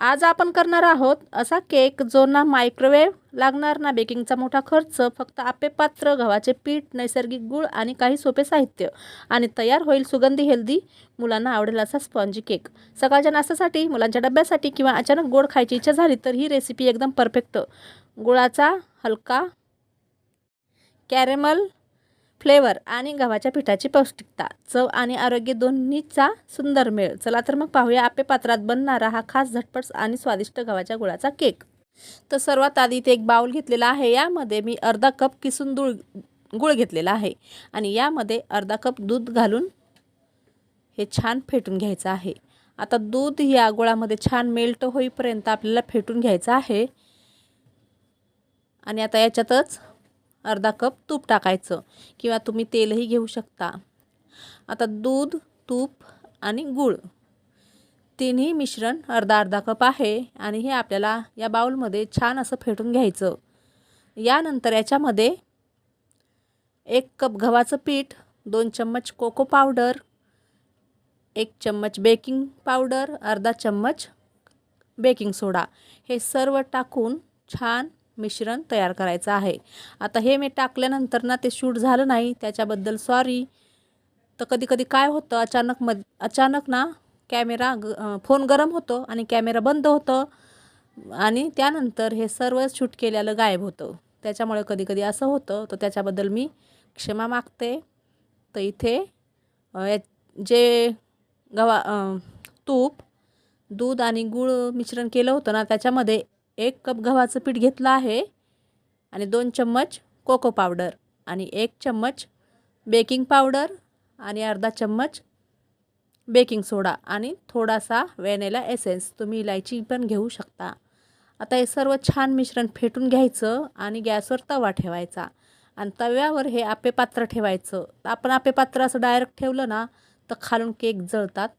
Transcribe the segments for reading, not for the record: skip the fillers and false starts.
आज आपण करणार आहोत असा केक जो ना मायक्रोवेव्ह लागणार ना बेकिंगचा मोठा खर्च, फक्त आप्पे पात्र, गव्हाचे पीठ, नैसर्गिक गूळ आणि काही सोपे साहित्य आणि तयार होईल सुगंधी हेल्दी मुलांना आवडेल असा स्पॉन्जी केक। सकाळच्या नाश्त्यासाठी, मुलांच्या डब्यासाठी किंवा अचानक गोड खायची इच्छा झाली तर ही रेसिपी एकदम परफेक्ट। गुळाचा हलका कॅरेमल फ्लेवर आणि गव्हाच्या पिठाची पौष्टिकता, चव आणि आरोग्य दोन्हीचा सुंदर मेळ। चला तर मग पाहूया आप्पे पात्रात बनणारा हा खास झटपट आणि स्वादिष्ट गव्हाच्या गुळाचा केक। तर सर्वात आधी इथे एक बाउल घेतलेला आहे। यामध्ये मी अर्धा कप किसून गूळ घेतलेला आहे आणि यामध्ये अर्धा कप दूध घालून हे छान फेटून घ्यायचं आहे। आता दूध या गुळामध्ये छान मेल्ट होईपर्यंत आपल्याला फेटून घ्यायचं आहे आणि आता याच्यातच अर्धा कप तूप टाकायचं किंवा तुम्ही तेलही घेऊ शकता। आता दूध, तूप आणि गूळ तिन्ही मिश्रण अर्धा कप आहे आणि हे आपल्याला या बाउलमध्ये छान असं फेटून घ्यायचं। यानंतर याच्यामध्ये 1 कप गव्हाचं पीठ, 2 चम्मच कोको पावडर, 1 चम्मच बेकिंग पावडर, अर्धा चम्मच बेकिंग सोडा हे सर्व टाकून छान मिश्रण तयार करायचं आहे। आता हे मी टाकल्यानंतर ना ते शूट झालं नाही, त्याच्याबद्दल सॉरी। तर कधी काय होतं अचानक ना फोन गरम होतो आणि कॅमेरा बंद होतो आणि त्यानंतर हे सर्व शूट केलेलं गायब होतं। त्याच्यामुळे कधी असं होतं, तर त्याच्याबद्दल मी क्षमा मागते। तर इथे जे तूप, दूध आणि गूळ मिश्रण केलं होतं ना, त्याच्यामध्ये 1 कप गव्हाचं पीठ घेतलं आहे आणि 2 चम्मच कोको पावडर आणि 1 चम्मच बेकिंग पावडर आणि अर्धा चम्मच बेकिंग सोडा आणि थोडासा व्हॅनिला एसेन्स, तुम्ही इलायची पण घेऊ शकता। आता हे सर्व छान मिश्रण फेटून घ्यायचं आणि गॅसवर तवा ठेवायचा आणि तव्यावर हे आप्पे पात्र ठेवायचं। आपण आप्पे पात्र असं डायरेक्ट ठेवलं ना तर खालून केक जळतात,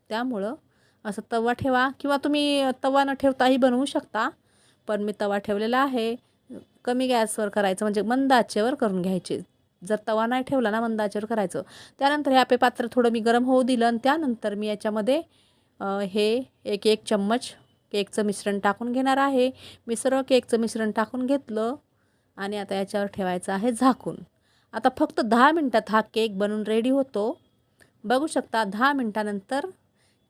त्यामुळं असं तवा ठेवा किंवा तुम्ही तवा न ठेवताही बनवू शकता। पण मी तवा ठेवलेला आहे। कमी गॅसवर करायचं, म्हणजे मंद आचेवर करून घ्यायचे। जर तवा नाही ठेवला ना, मंद आचेवर करायचं। त्यानंतर हे आप्पे पात्र थोडं मी गरम होऊ दिलं आणि त्यानंतर मी याच्यामध्ये हे एक चम्मच केकचं मिश्रण टाकून घेणार आहे। मी सर्व केकचं मिश्रण टाकून घेतलं आणि आता याच्यावर ठेवायचं आहे झाकून। आता फक्त 10 मिनिटात हा केक बनून रेडी होतो। बघू शकता 10 मिनिटानंतर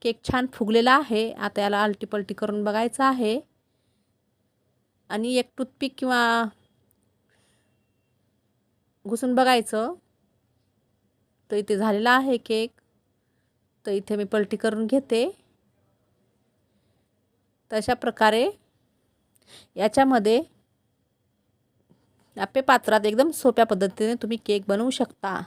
केक छान फुगलेला आहे। आता याला आलटी-पलटी करून बघायचं आहे आणि एक टूथपिक किंवा घुसून बघायचं। तर इथे झालेला आहे केक। तर इथे मी पलटी करून घेते। तशा प्रकारे याच्यामध्ये आप्पे पात्रात एकदम सोप्या पद्धतीने तुम्ही केक बनवू शकता।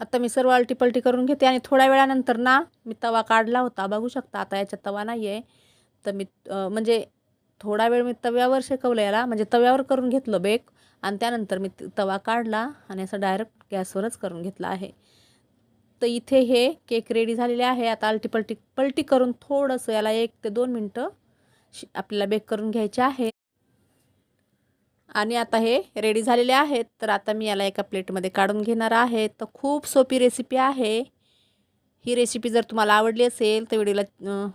आता मी सर्व आलटी-पलटी करून घेते आणि थोड्या वेळानंतर ना मी तवा काढला होता, बघू शकता। आता याच्यात तवा नाही आहे, तर मी म्हणजे थोडा वेळ मी तव्यावर शेकवलं याला, म्हणजे तव्यावर करून घेतलं बेक आणि त्यानंतर मी तवा काढला आणि असं डायरेक्ट गॅसवरच करून घेतला आहे। तर इथे हे केक रेडी झालेले आहे। आता पलटी करून थोडंसं याला 1 ते 2 मिनटं आपल्याला बेक करून घ्यायचे आहे आणि आता हे रेडी झालेले आहेत। तर आता मी याला एका प्लेटमध्ये काढून घेणार आहे। तर खूप सोपी रेसिपी आहे ही। रेसिपी जर तुम्हाला आवडली असेल तर व्हिडिओला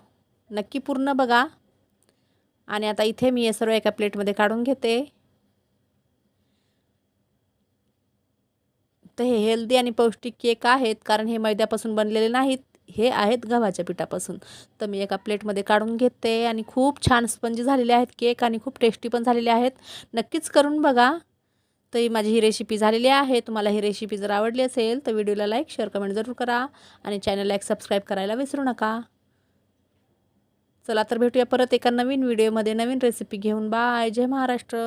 नक्की पूर्ण बघा आणि आता इथे मी हे सर्व एका प्लेटमध्ये काढून घेते। तर हे हेल्दी आणि पौष्टिक केक आहेत, कारण हे मैद्यापासून बनलेले नाहीत, हे आहेत गव्हाच्या पिठापासून। तर मी एका प्लेटमध्ये काढून घेते आणि खूप छान स्पंजी झालेले आहेत केक आणि खूप टेस्टी पण झालेले आहेत। नक्कीच करून बघा। तर माझी ही रेसिपी झालेली आहे। तुम्हाला ही रेसिपी जर आवडली असेल तर व्हिडिओला लाईक, शेअर, कमेंट जरूर करा आणि चॅनलला सबस्क्राईब करायला विसरू नका। चला तर भेटूया परत एका नवीन व्हिडिओमध्ये नवीन रेसिपी घेऊन। बाय, जय महाराष्ट्र।